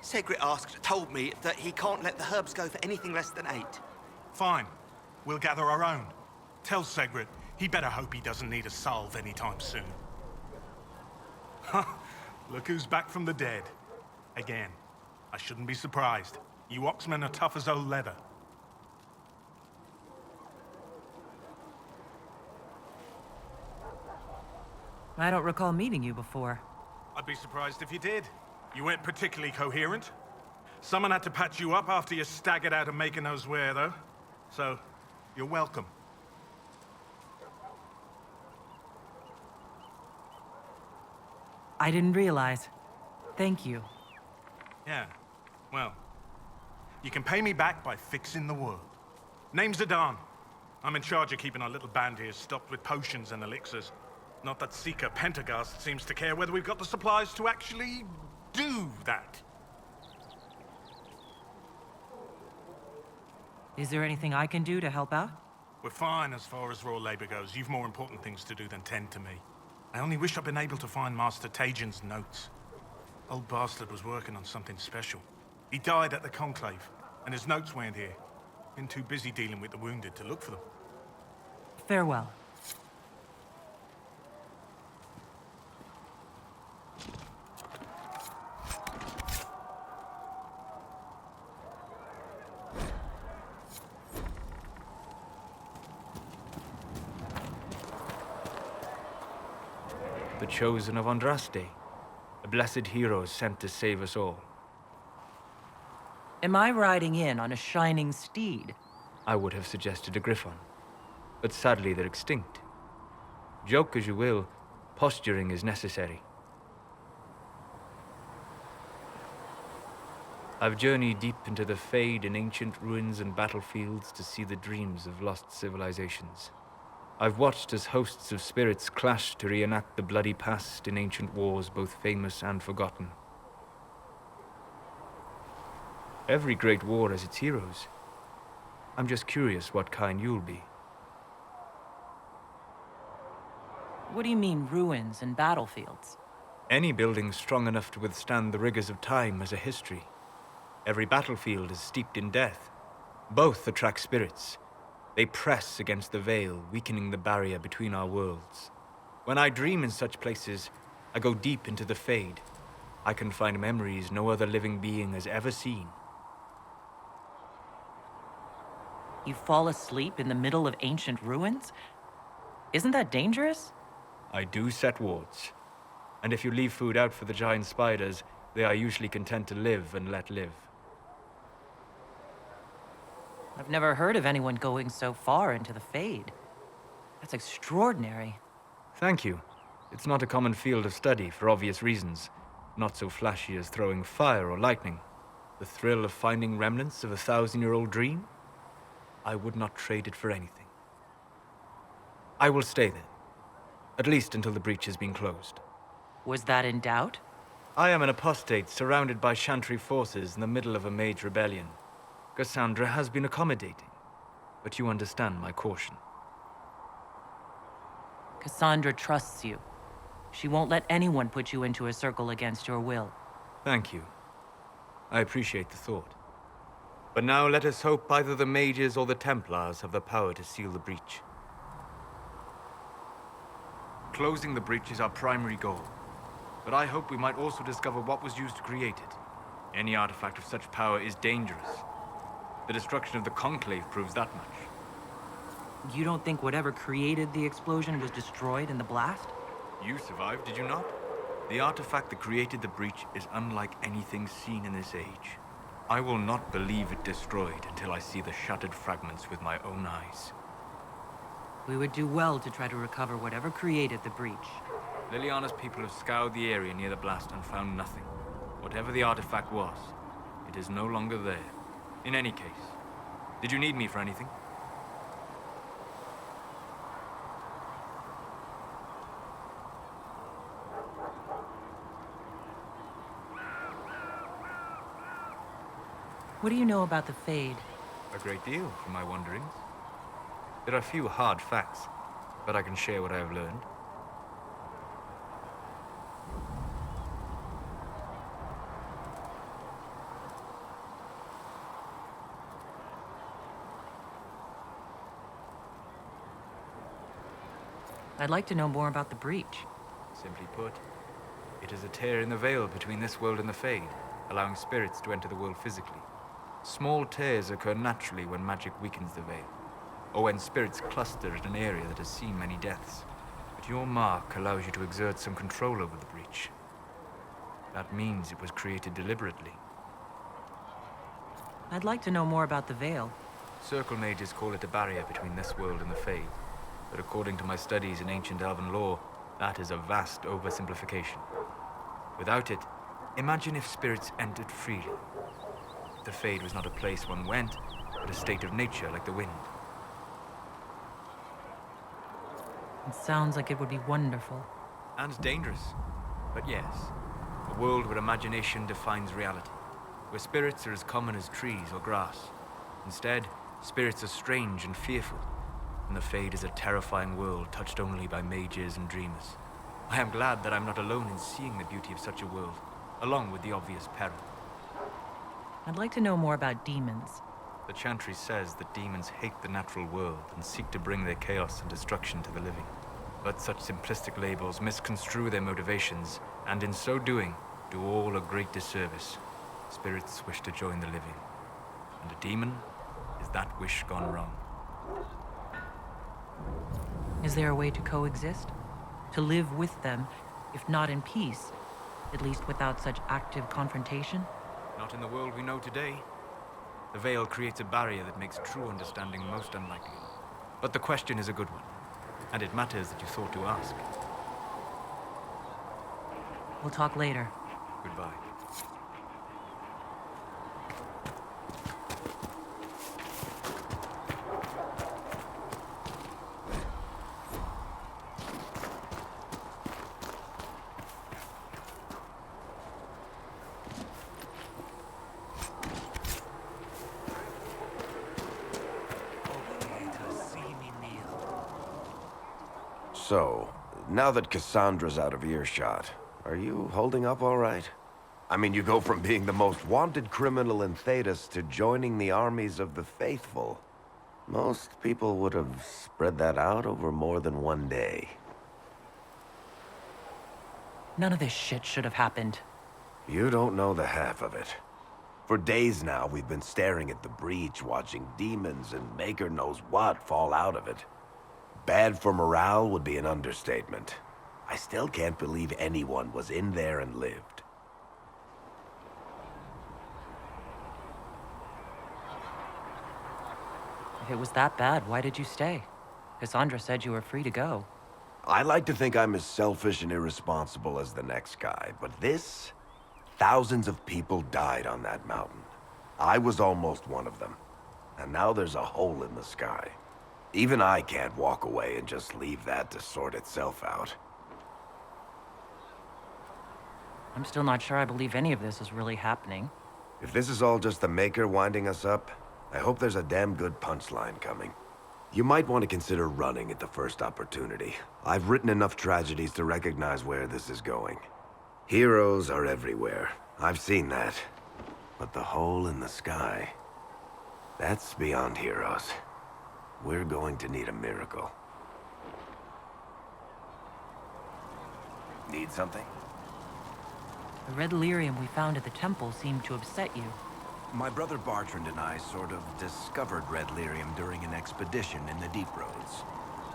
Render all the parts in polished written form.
Segrit told me that he can't let the herbs go for anything less than 8. Fine. We'll gather our own. Tell Segrit he better hope he doesn't need a salve anytime soon. Huh. Look who's back from the dead. Again. I shouldn't be surprised. You Oxmen are tough as old leather. I don't recall meeting you before. I'd be surprised if you did. You weren't particularly coherent. Someone had to patch you up after you staggered out of making those wear, though. So, you're welcome. I didn't realize. Thank you. Yeah, well, you can pay me back by fixing the world. Name's Zidane. I'm in charge of keeping our little band here stocked with potions and elixirs. Not that Seeker Pentagast seems to care whether we've got the supplies to actually do that. Is there anything I can do to help out? We're fine as far as raw labor goes. You've more important things to do than tend to me. I only wish I'd been able to find Master Tajin's notes. Old bastard was working on something special. He died at the Conclave, and his notes weren't here. Been too busy dealing with the wounded to look for them. Farewell. The chosen of Andraste, a blessed hero sent to save us all. Am I riding in on a shining steed? I would have suggested a griffon, but sadly they're extinct. Joke as you will, posturing is necessary. I've journeyed deep into the Fade in ancient ruins and battlefields to see the dreams of lost civilizations. I've watched as hosts of spirits clash to reenact the bloody past in ancient wars both famous and forgotten. Every great war has its heroes. I'm just curious what kind you'll be. What do you mean, ruins and battlefields? Any building strong enough to withstand the rigors of time has a history. Every battlefield is steeped in death. Both attract spirits. They press against the veil, weakening the barrier between our worlds. When I dream in such places, I go deep into the Fade. I can find memories no other living being has ever seen. You fall asleep in the middle of ancient ruins? Isn't that dangerous? I do set wards. And if you leave food out for the giant spiders, they are usually content to live and let live. I've never heard of anyone going so far into the Fade. That's extraordinary. Thank you. It's not a common field of study for obvious reasons. Not so flashy as throwing fire or lightning. The thrill of finding remnants of a 1,000-year-old dream? I would not trade it for anything. I will stay there. At least until the breach has been closed. Was that in doubt? I am an apostate surrounded by Chantry forces in the middle of a mage rebellion. Cassandra has been accommodating, but you understand my caution. Cassandra trusts you. She won't let anyone put you into a circle against your will. Thank you. I appreciate the thought. But now let us hope either the mages or the Templars have the power to seal the breach. Closing the breach is our primary goal, but I hope we might also discover what was used to create it. Any artifact of such power is dangerous. The destruction of the Conclave proves that much. You don't think whatever created the explosion was destroyed in the blast? You survived, did you not? The artifact that created the breach is unlike anything seen in this age. I will not believe it destroyed until I see the shattered fragments with my own eyes. We would do well to try to recover whatever created the breach. Liliana's people have scoured the area near the blast and found nothing. Whatever the artifact was, it is no longer there. In any case, did you need me for anything? What do you know about the Fade? A great deal, from my wanderings. There are few hard facts, but I can share what I have learned. I'd like to know more about the breach. Simply put, it is a tear in the veil between this world and the Fade, allowing spirits to enter the world physically. Small tears occur naturally when magic weakens the veil, or when spirits cluster at an area that has seen many deaths. But your mark allows you to exert some control over the breach. That means it was created deliberately. I'd like to know more about the veil. Circle mages call it a barrier between this world and the Fade, but according to my studies in ancient elven lore, that is a vast oversimplification. Without it, imagine if spirits entered freely. The Fade was not a place one went, but a state of nature like the wind. It sounds like it would be wonderful. And dangerous. But yes, a world where imagination defines reality, where spirits are as common as trees or grass. Instead, spirits are strange and fearful, and the Fade is a terrifying world touched only by mages and dreamers. I am glad that I'm not alone in seeing the beauty of such a world, along with the obvious peril. I'd like to know more about demons. The Chantry says that demons hate the natural world and seek to bring their chaos and destruction to the living. But such simplistic labels misconstrue their motivations, and in so doing, do all a great disservice. Spirits wish to join the living, and a demon is that wish gone wrong. Is there a way to coexist? To live with them, if not in peace, at least without such active confrontation? Not in the world we know today. The veil creates a barrier that makes true understanding most unlikely. But the question is a good one, and it matters that you thought to ask. We'll talk later. Goodbye. So, now that Cassandra's out of earshot, are you holding up all right? I mean, you go from being the most wanted criminal in Thedas to joining the armies of the faithful. Most people would have spread that out over more than one day. None of this shit should have happened. You don't know the half of it. For days now, we've been staring at the breach, watching demons and maker knows what fall out of it. Bad for morale would be an understatement. I still can't believe anyone was in there and lived. If it was that bad, why did you stay? Cassandra said you were free to go. I like to think I'm as selfish and irresponsible as the next guy, but this... Thousands of people died on that mountain. I was almost one of them. And now there's a hole in the sky. Even I can't walk away and just leave that to sort itself out. I'm still not sure I believe any of this is really happening. If this is all just the Maker winding us up, I hope there's a damn good punchline coming. You might want to consider running at the first opportunity. I've written enough tragedies to recognize where this is going. Heroes are everywhere. I've seen that. But the hole in the sky... that's beyond heroes. We're going to need a miracle. Need something? The red lyrium we found at the temple seemed to upset you. My brother Bartrand and I sort of discovered red lyrium during an expedition in the Deep Roads.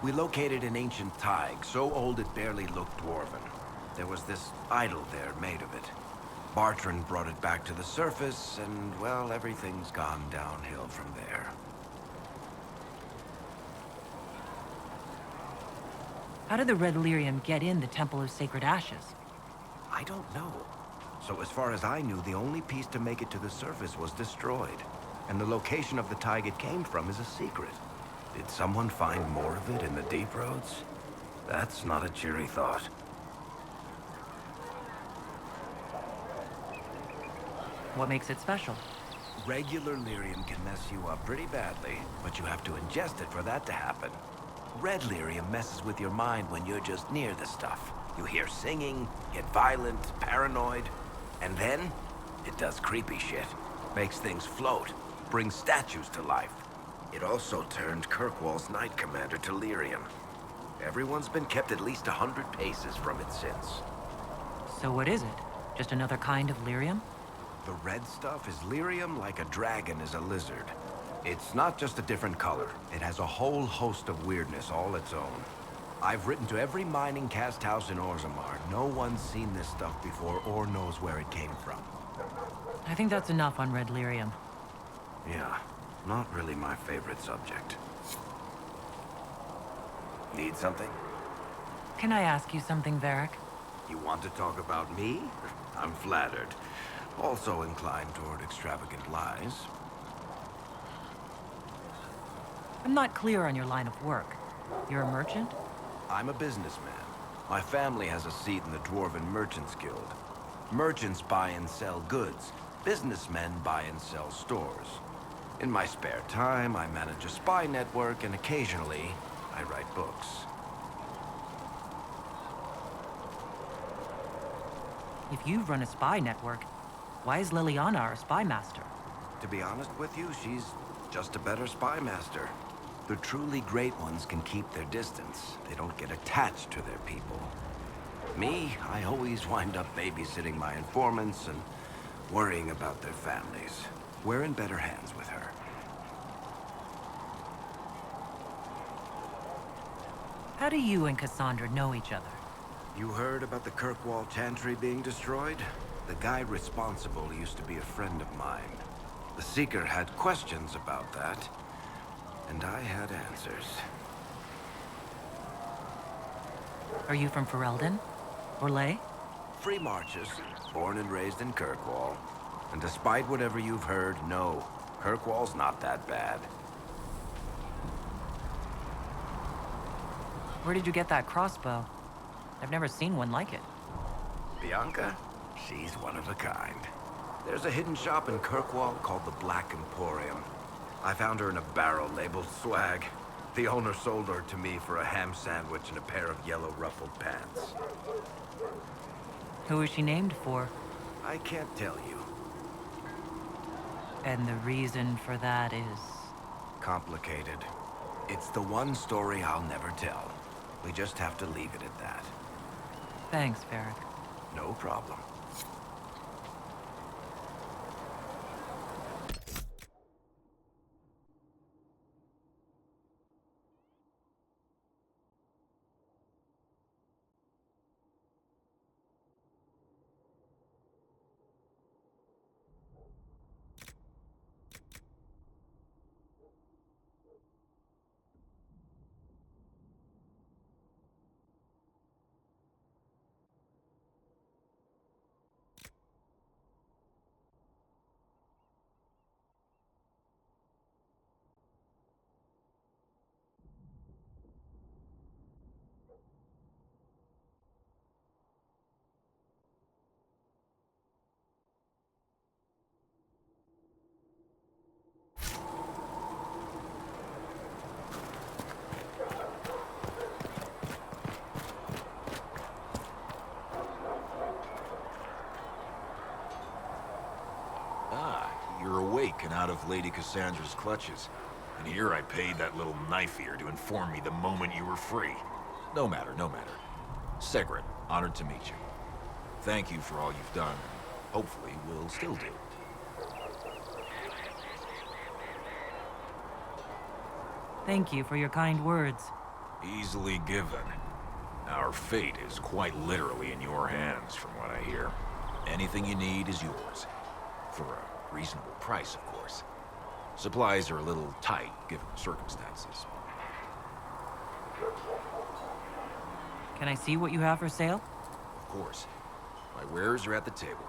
We located an ancient thaig, so old it barely looked dwarven. There was this idol there made of it. Bartrand brought it back to the surface, and, well, everything's gone downhill from there. How did the red lyrium get in the Temple of Sacred Ashes? I don't know. So as far as I knew, the only piece to make it to the surface was destroyed. And the location of the thaig it came from is a secret. Did someone find more of it in the Deep Roads? That's not a cheery thought. What makes it special? Regular lyrium can mess you up pretty badly, but you have to ingest it for that to happen. Red lyrium messes with your mind when you're just near the stuff. You hear singing, get violent, paranoid, and then it does creepy shit. Makes things float, brings statues to life. It also turned Kirkwall's Knight Commander to lyrium. Everyone's been kept at least 100 paces from it since. So what is it? Just another kind of lyrium? The red stuff is lyrium like a dragon is a lizard. It's not just a different color. It has a whole host of weirdness all its own. I've written to every mining cast house in Orzammar. No one's seen this stuff before or knows where it came from. I think that's enough on red lyrium. Yeah, not really my favorite subject. Need something? Can I ask you something, Varric? You want to talk about me? I'm flattered. Also inclined toward extravagant lies. I'm not clear on your line of work. You're a merchant? I'm a businessman. My family has a seat in the Dwarven Merchants Guild. Merchants buy and sell goods. Businessmen buy and sell stores. In my spare time, I manage a spy network, and occasionally, I write books. If you run a spy network, why is Liliana our spy master? To be honest with you, she's just a better spy master. The truly great ones can keep their distance. They don't get attached to their people. Me, I always wind up babysitting my informants and worrying about their families. We're in better hands with her. How do you and Cassandra know each other? You heard about the Kirkwall Chantry being destroyed? The guy responsible used to be a friend of mine. The Seeker had questions about that, and I had answers. Are you from Ferelden? Or Ley? Free marches, born and raised in Kirkwall. And despite whatever you've heard, no, Kirkwall's not that bad. Where did you get that crossbow? I've never seen one like it. Bianca? She's one of a kind. There's a hidden shop in Kirkwall called the Black Emporium. I found her in a barrel labeled swag. The owner sold her to me for a ham sandwich and a pair of yellow ruffled pants. Who is she named for? I can't tell you. And the reason for that is... Complicated. It's the one story I'll never tell. We just have to leave it at that. Thanks, Varric. No problem. You're awake and out of Lady Cassandra's clutches. And here I paid that little knife-ear to inform me the moment you were free. No matter, no matter. Segret, honored to meet you. Thank you for all you've done, and hopefully will still do. Thank you for your kind words. Easily given. Our fate is quite literally in your hands, from what I hear. Anything you need is yours. For a reasonable price, of course. Supplies are a little tight, given the circumstances. Can I see what you have for sale? Of course. My wares are at the table.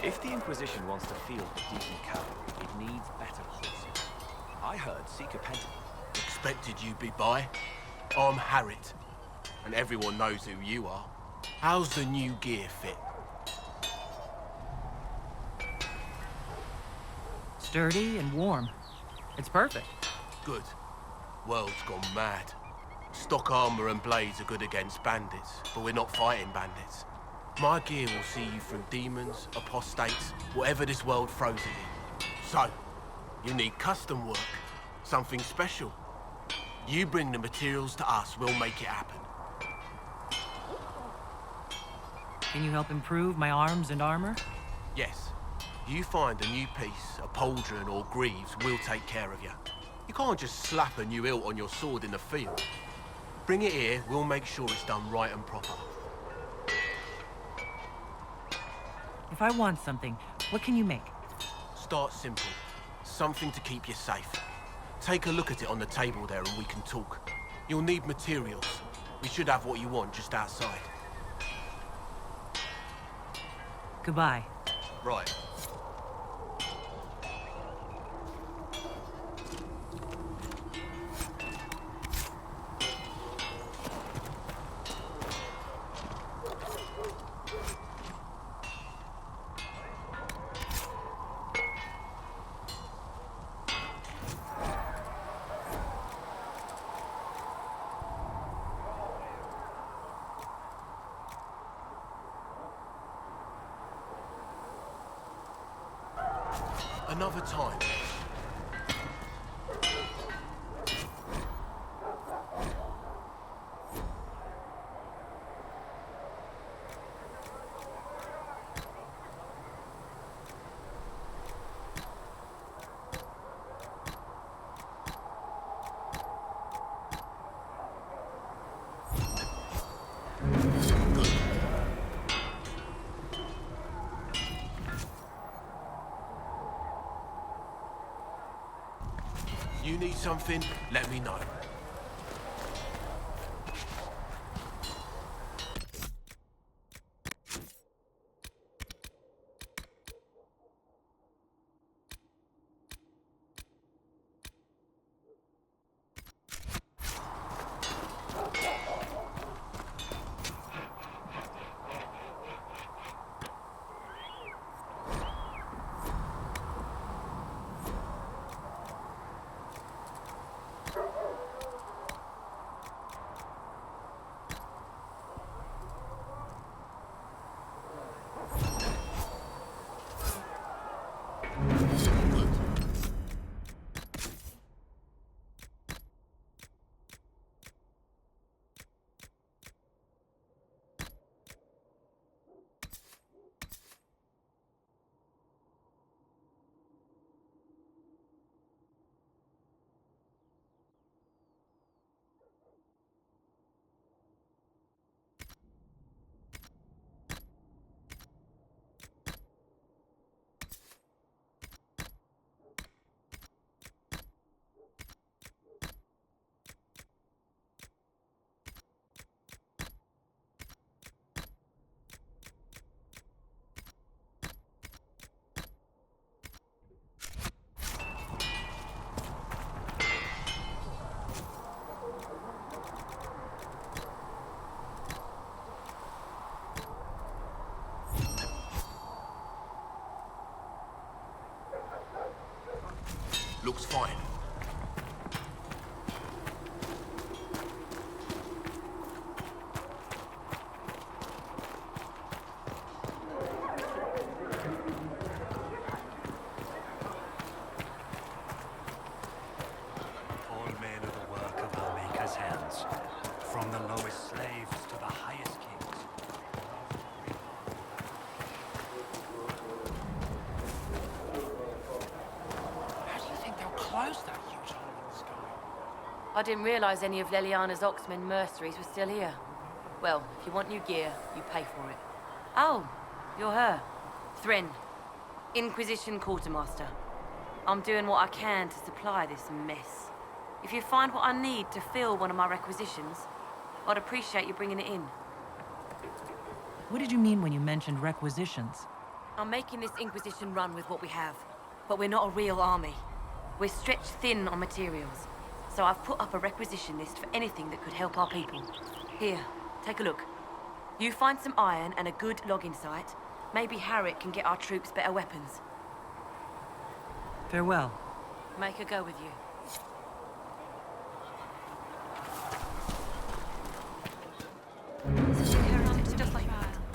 If the Inquisition wants to field a decent cavalry, it needs better horses. I heard Seeker Pentagon. Expected you'd be by. I'm Harriet, and everyone knows who you are. How's the new gear fit? Sturdy and warm. It's perfect. Good. World's gone mad. Stock armor and blades are good against bandits, but we're not fighting bandits. My gear will see you through demons, apostates, whatever this world throws at you. So, you need custom work, something special. You bring the materials to us, we'll make it happen. Can you help improve my arms and armor? Yes. You find a new piece, a pauldron or greaves, we'll take care of you. You can't just slap a new hilt on your sword in the field. Bring it here, we'll make sure it's done right and proper. If I want something, what can you make? Start simple. Something to keep you safe. Take a look at it on the table there and we can talk. You'll need materials. We should have what you want just outside. Goodbye. Right. Another time. You need something, let me know. Looks fine. All men are the work of our Maker's hands, from the lowest slaves to the highest kings. How do you think they'll close that huge hole in the sky? I didn't realize any of Leliana's Oxmen mercenaries were still here. Well, if you want new gear, you pay for it. Oh, you're her. Thren, Inquisition Quartermaster. I'm doing what I can to supply this mess. If you find what I need to fill one of my requisitions, I'd appreciate you bringing it in. What did you mean when you mentioned requisitions? I'm making this Inquisition run with what we have, but we're not a real army. We're stretched thin on materials, so I've put up a requisition list for anything that could help our people. Here, take a look. You find some iron and a good logging site, maybe Harriet can get our troops better weapons. Farewell. Make her go with you.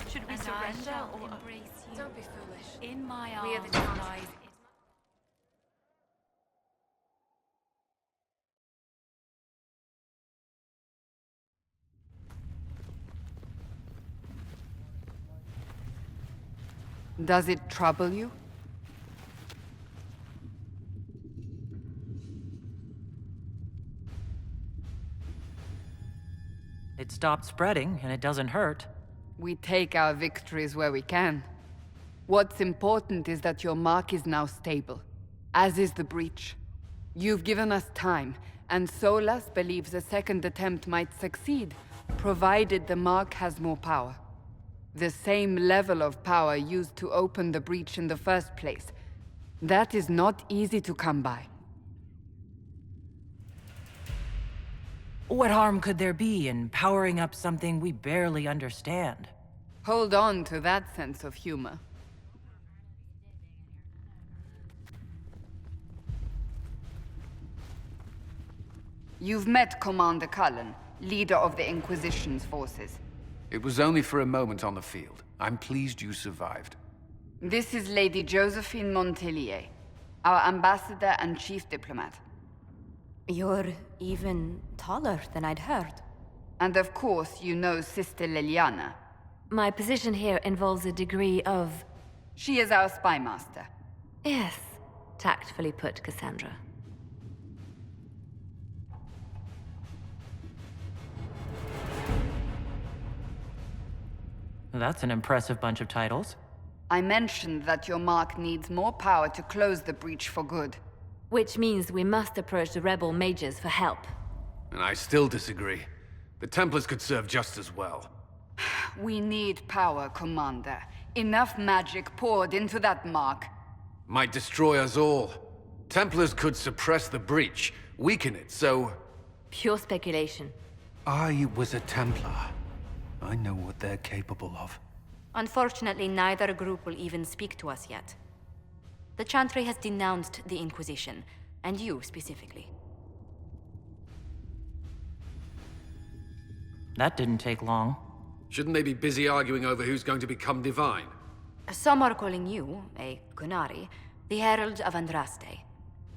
Should we surrender or embrace you? Don't be foolish. In my We are arms the chance. lies. Does it trouble you? It stopped spreading, and it doesn't hurt. We take our victories where we can. What's important is that your mark is now stable, as is the breach. You've given us time, and Solas believes a second attempt might succeed, provided the mark has more power. The same level of power used to open the breach in the first place. That is not easy to come by. What harm could there be in powering up something we barely understand? Hold on to that sense of humor. You've met Commander Cullen, leader of the Inquisition's forces. It was only for a moment on the field. I'm pleased you survived. This is Lady Josephine Montelier, our ambassador and chief diplomat. You're even taller than I'd heard. And of course, you know Sister Liliana. My position here involves a degree of... She is our spy master. Yes, tactfully put, Cassandra. That's an impressive bunch of titles. I mentioned that your mark needs more power to close the breach for good. Which means we must approach the rebel mages for help. And I still disagree. The Templars could serve just as well. We need power, Commander. Enough magic poured into that mark. Might destroy us all. Templars could suppress the breach, weaken it, so... Pure speculation. I was a Templar. I know what they're capable of. Unfortunately, neither group will even speak to us yet. The Chantry has denounced the Inquisition, and you specifically. That didn't take long. Shouldn't they be busy arguing over who's going to become divine? Some are calling you, a Kunari, the Herald of Andraste.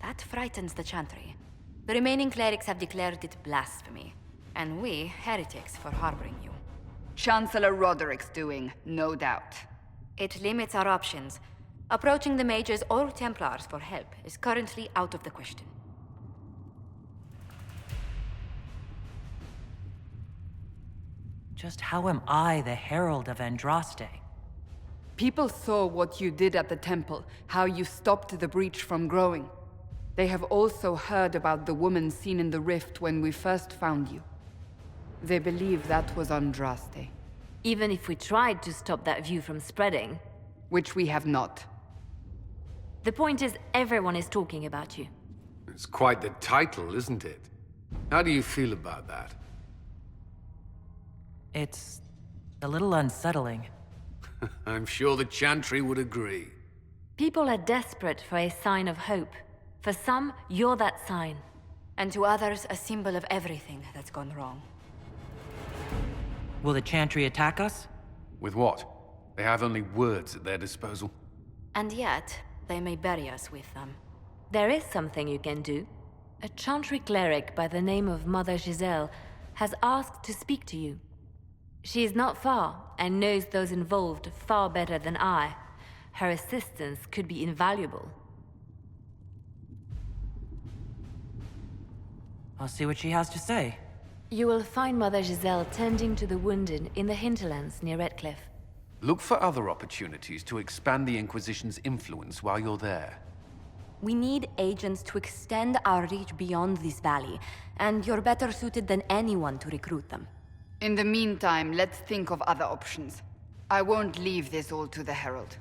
That frightens the Chantry. The remaining clerics have declared it blasphemy, and we, heretics, for harboring you. Chancellor Roderick's doing, no doubt. It limits our options. Approaching the Mages or Templars for help is currently out of the question. Just how am I the Herald of Andraste? People saw what you did at the temple, how you stopped the breach from growing. They have also heard about the woman seen in the rift when we first found you. They believe that was Andraste. Even if we tried to stop that view from spreading... Which we have not. The point is, everyone is talking about you. It's quite the title, isn't it? How do you feel about that? It's a little unsettling. I'm sure the Chantry would agree. People are desperate for a sign of hope. For some, you're that sign. And to others, a symbol of everything that's gone wrong. Will the Chantry attack us? With what? They have only words at their disposal. And yet, they may bury us with them. There is something you can do. A Chantry cleric by the name of Mother Giselle has asked to speak to you. She is not far, and knows those involved far better than I. Her assistance could be invaluable. I'll see what she has to say. You will find Mother Giselle tending to the wounded in the hinterlands near Redcliffe. Look for other opportunities to expand the Inquisition's influence while you're there. We need agents to extend our reach beyond this valley, and you're better suited than anyone to recruit them. In the meantime, let's think of other options. I won't leave this all to the Herald.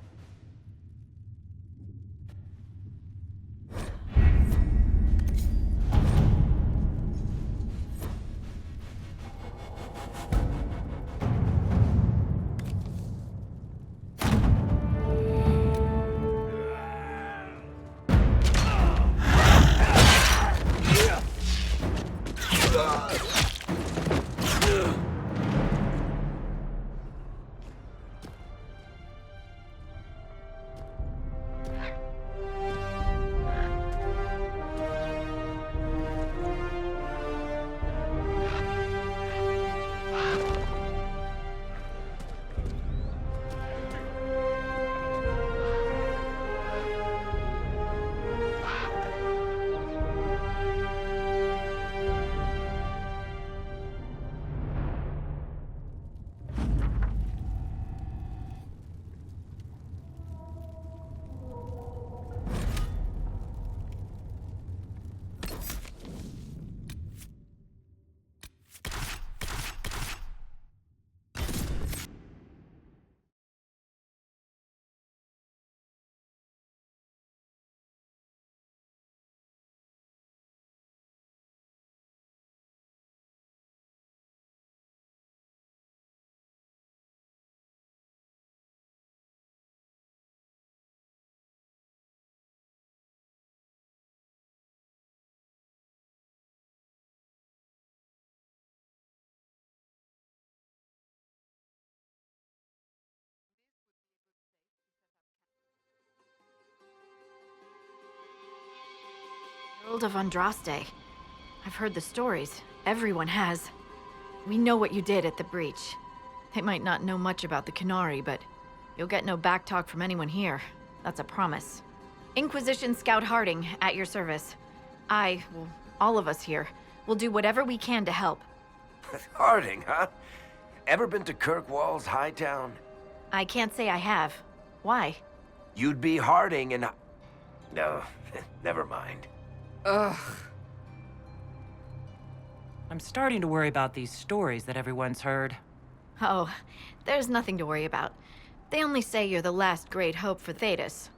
Guild of Andraste. I've heard the stories. Everyone has. We know what you did at the breach. They might not know much about the Canary, but you'll get no backtalk from anyone here. That's a promise. Inquisition Scout Harding, at your service. Well, all of us here, will do whatever we can to help. Harding, huh? Ever been to Kirkwall's Hightown? I can't say I have. Why? You'd be Harding and... No, never mind. Ugh. I'm starting to worry about these stories that everyone's heard. Oh, there's nothing to worry about. They only say you're the last great hope for Thetis.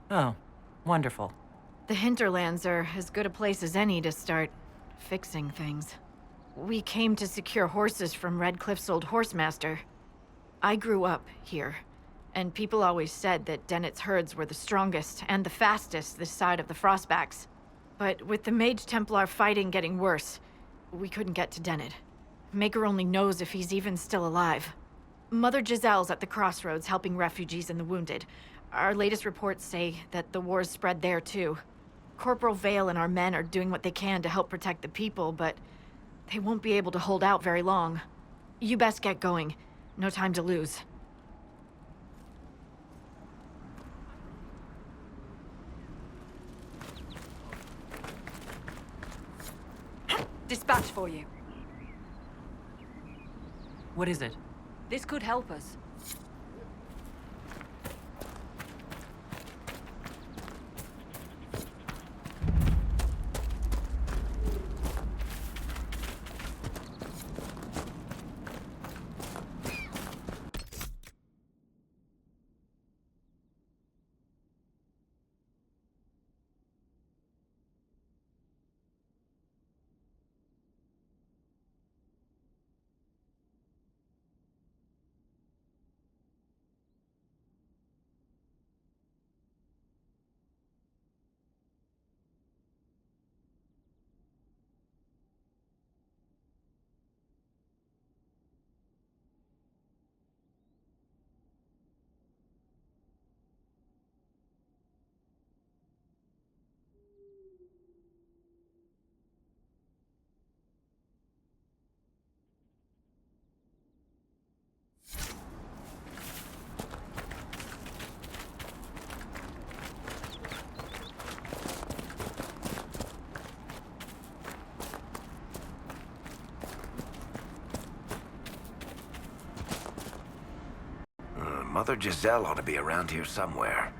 Oh, wonderful. The hinterlands are as good a place as any to start fixing things. We came to secure horses from Redcliffe's old horsemaster. I grew up here, and people always said that Dennett's herds were the strongest and the fastest this side of the Frostbacks. But with the Mage Templar fighting getting worse, we couldn't get to Dennett. Maker only knows if he's even still alive. Mother Giselle's at the crossroads helping refugees and the wounded. Our latest reports say that the war's spread there too. Corporal Vale and our men are doing what they can to help protect the people, but they won't be able to hold out very long. You best get going. No time to lose. Dispatch for you. What is it? This could help us. Mother Giselle ought to be around here somewhere.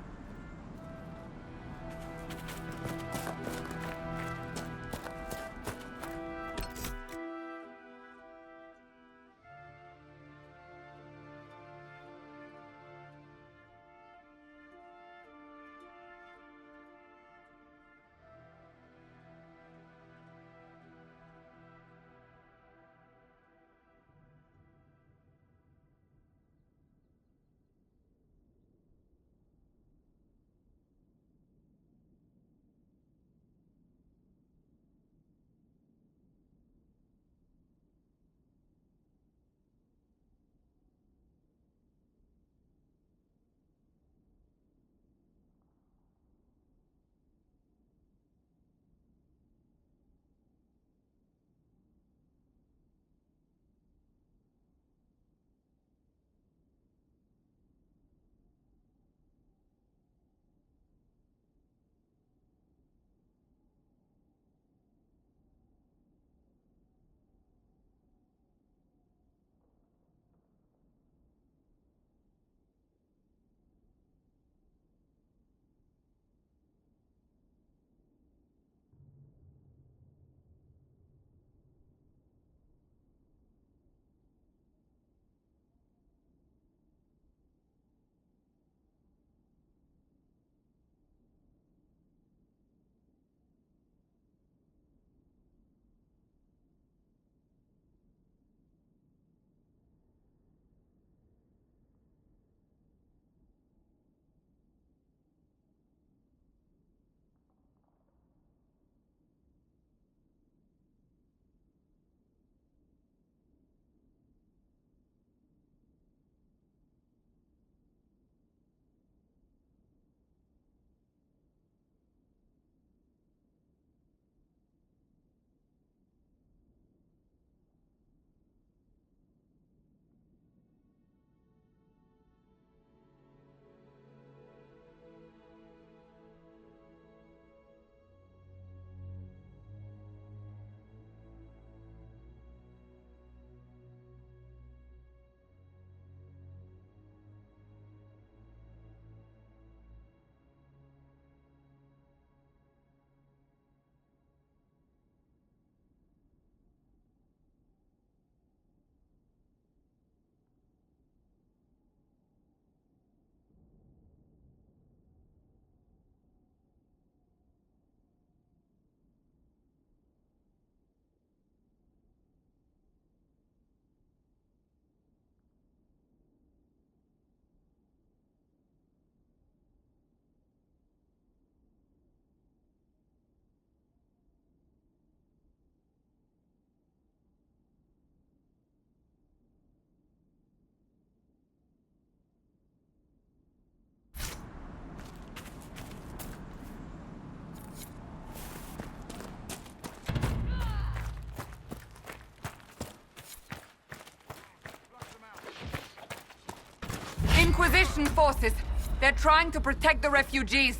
Inquisition forces. They're trying to protect the refugees.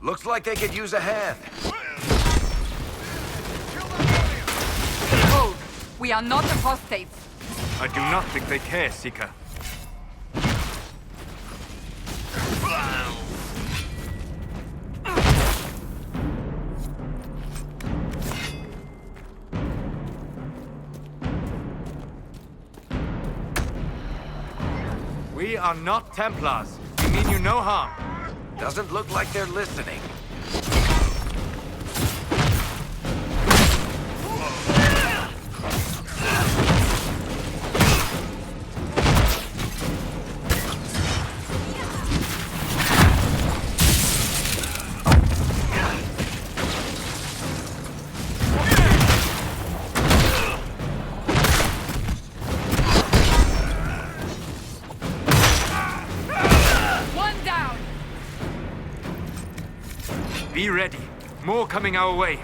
Looks like they could use a hand. Hold. We are not apostates. I do not think they care, Seeker. We are not Templars. We mean you no harm. Doesn't look like they're listening. Be ready. More coming our way.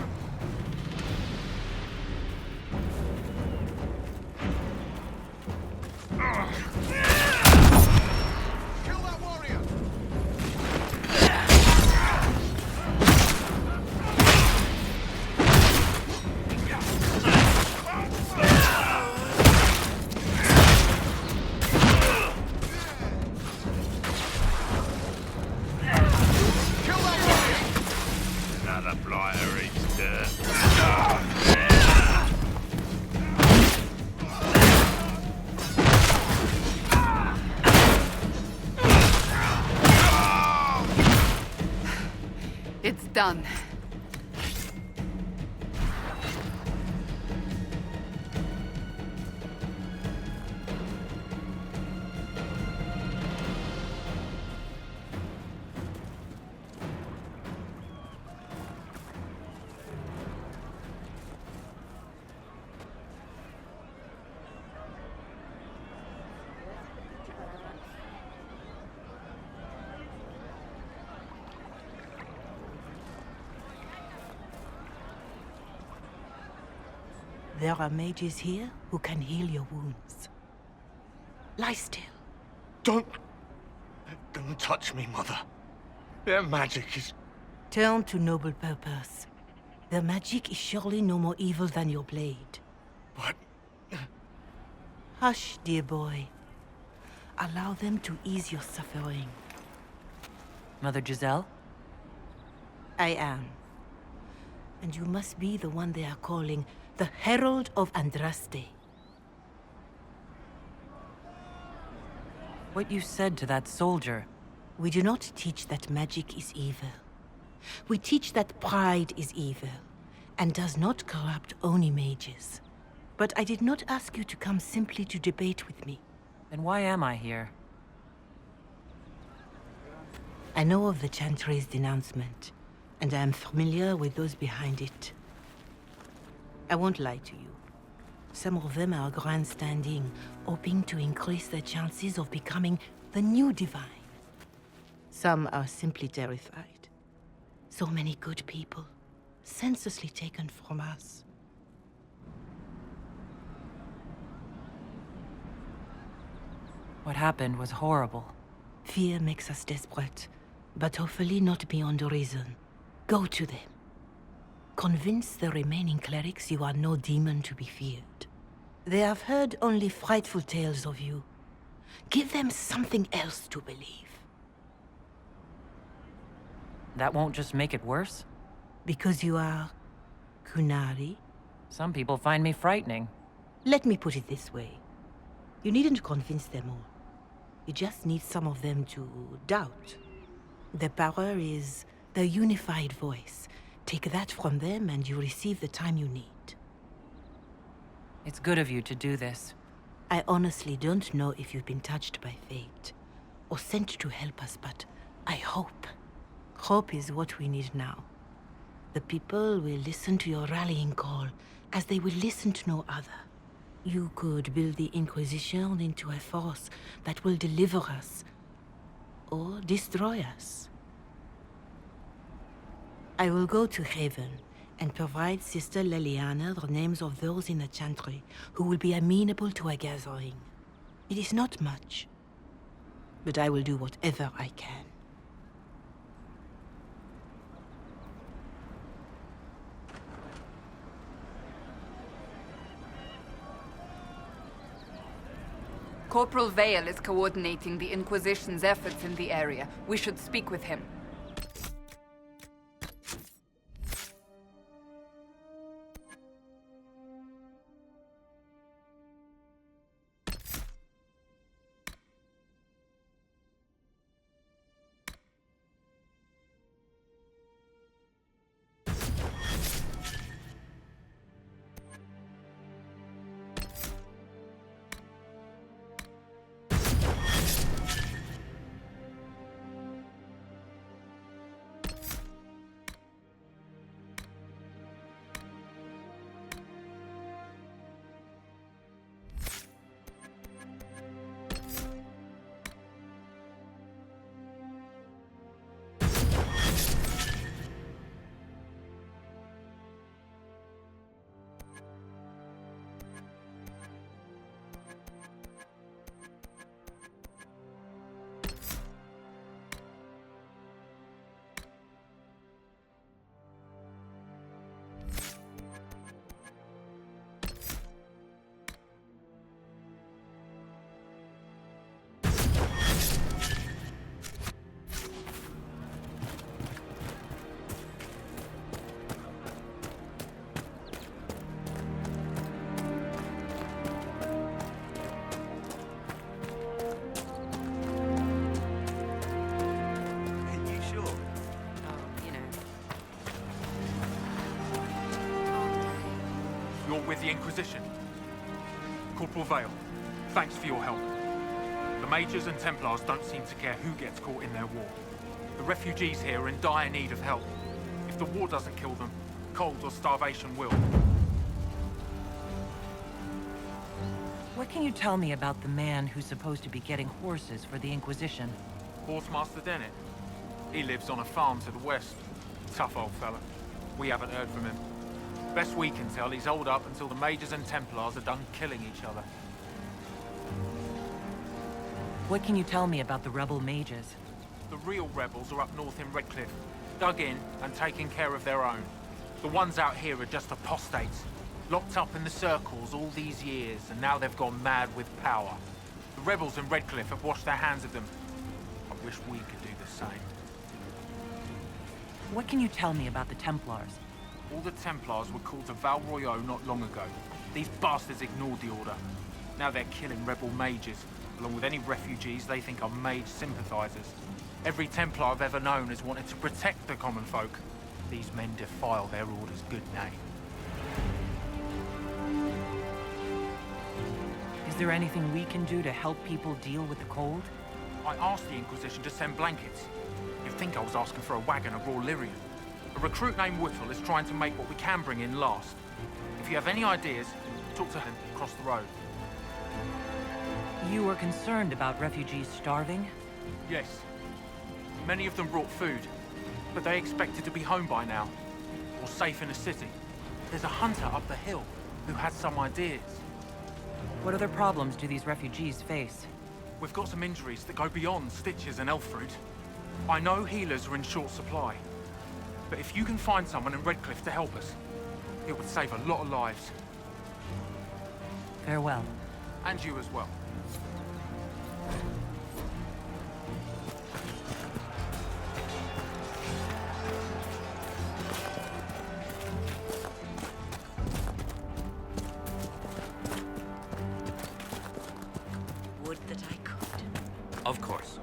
It's done. There are mages here who can heal your wounds. Lie still. Don't touch me, Mother. Their magic is... Turn to noble purpose. Their magic is surely no more evil than your blade. What? Hush, dear boy. Allow them to ease your suffering. Mother Giselle? I am. And you must be the one they are calling the Herald of Andraste. What you said to that soldier... We do not teach that magic is evil. We teach that pride is evil, and does not corrupt only mages. But I did not ask you to come simply to debate with me. Then why am I here? I know of the Chantry's denouncement, and I am familiar with those behind it. I won't lie to you. Some of them are grandstanding, hoping to increase their chances of becoming the new divine. Some are simply terrified. So many good people, senselessly taken from us. What happened was horrible. Fear makes us desperate, but hopefully not beyond reason. Go to them. Convince the remaining clerics you are no demon to be feared. They have heard only frightful tales of you. Give them something else to believe. That won't just make it worse? Because you are... Kunari? Some people find me frightening. Let me put it this way. You needn't convince them all. You just need some of them to doubt. Their power is their unified voice. Take that from them and you receive the time you need. It's good of you to do this. I honestly don't know if you've been touched by fate, or sent to help us, but I hope. Hope is what we need now. The people will listen to your rallying call, as they will listen to no other. You could build the Inquisition into a force that will deliver us, or destroy us. I will go to Haven and provide Sister Leliana the names of those in the Chantry who will be amenable to a gathering. It is not much. but I will do whatever I can. Corporal Vale is coordinating the Inquisition's efforts in the area. We should speak with him. With the Inquisition. Corporal Vale, thanks for your help. The Mages and Templars don't seem to care who gets caught in their war. The refugees here are in dire need of help. If the war doesn't kill them, cold or starvation will. What can you tell me about the man who's supposed to be getting horses for the Inquisition? Horsemaster Dennett. He lives on a farm to the west. Tough old fella. We haven't heard from him. Best we can tell, he's holed up until the Mages and Templars are done killing each other. What can you tell me about the rebel mages? The real rebels are up north in Redcliffe, dug in and taking care of their own. The ones out here are just apostates, locked up in the circles all these years, and now they've gone mad with power. The rebels in Redcliffe have washed their hands of them. I wish we could do the same. What can you tell me about the Templars? All the Templars were called to Val Royeaux not long ago. These bastards ignored the order. Now they're killing rebel mages, along with any refugees they think are mage sympathizers. Every Templar I've ever known has wanted to protect the common folk. These men defile their order's good name. Is there anything we can do to help people deal with the cold? I asked the Inquisition to send blankets. You'd think I was asking for a wagon of raw Lyrian. A recruit named Whittle is trying to make what we can bring in last. If you have any ideas, talk to him across the road. You were concerned about refugees starving? Yes. Many of them brought food, but they expected to be home by now, or safe in a city. There's a hunter up the hill who has some ideas. What other problems do these refugees face? We've got some injuries that go beyond stitches and elf fruit. I know healers are in short supply. But if you can find someone in Redcliffe to help us, it would save a lot of lives. Farewell. And you as well. Would that I could. Of course.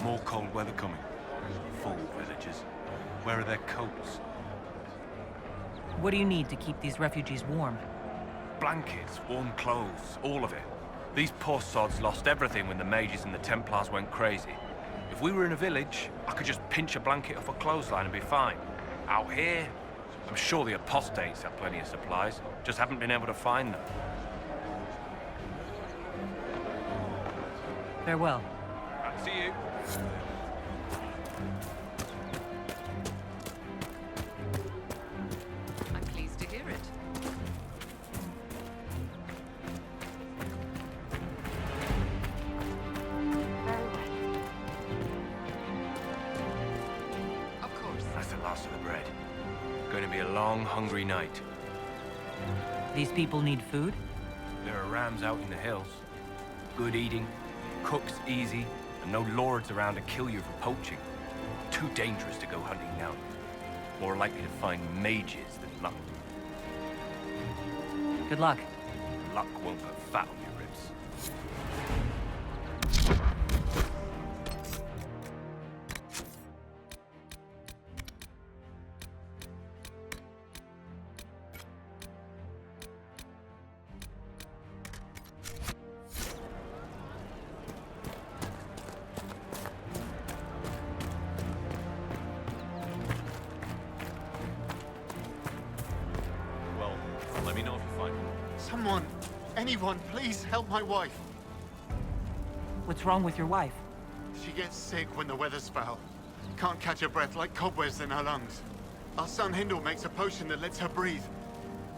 More cold weather coming. Full villages. Where are their coats? What do you need to keep these refugees warm? Blankets, warm clothes, all of it. These poor sods lost everything when the mages and the Templars went crazy. If we were in a village, I could just pinch a blanket off a clothesline and be fine. Out here, I'm sure the apostates have plenty of supplies, just haven't been able to find them. Farewell. See you. hungry night. These people need food? There are rams out in the hills. Good eating, cooks easy, and no lords around to kill you for poaching. Too dangerous to go hunting now. More likely to find mages than luck. Good luck. Luck won't put fat on your ribs. Let me know if you find him. Someone, anyone, please help my wife. What's wrong with your wife? She gets sick when the weather's foul. Can't catch her breath like cobwebs in her lungs. Our son Hindle makes a potion that lets her breathe.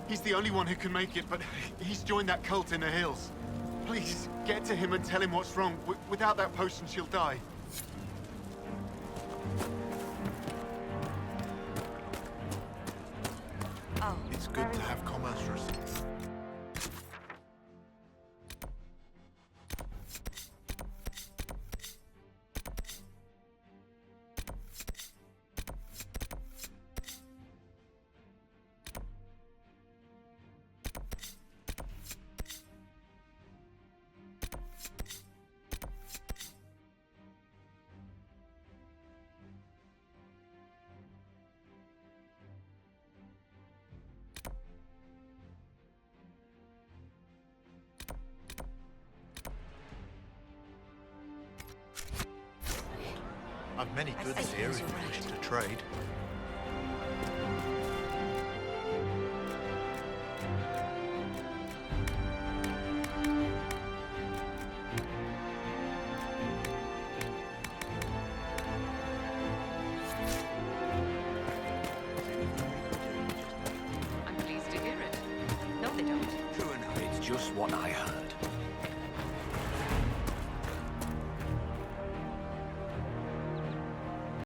He's the only one who can make it, but he's joined that cult in the hills. Please, get to him and tell him what's wrong. Without that potion, she'll die. It's good to have commercials. I've many goods here if you wish to trade. I'm pleased to hear it. No, they don't. True enough. It's just what I heard.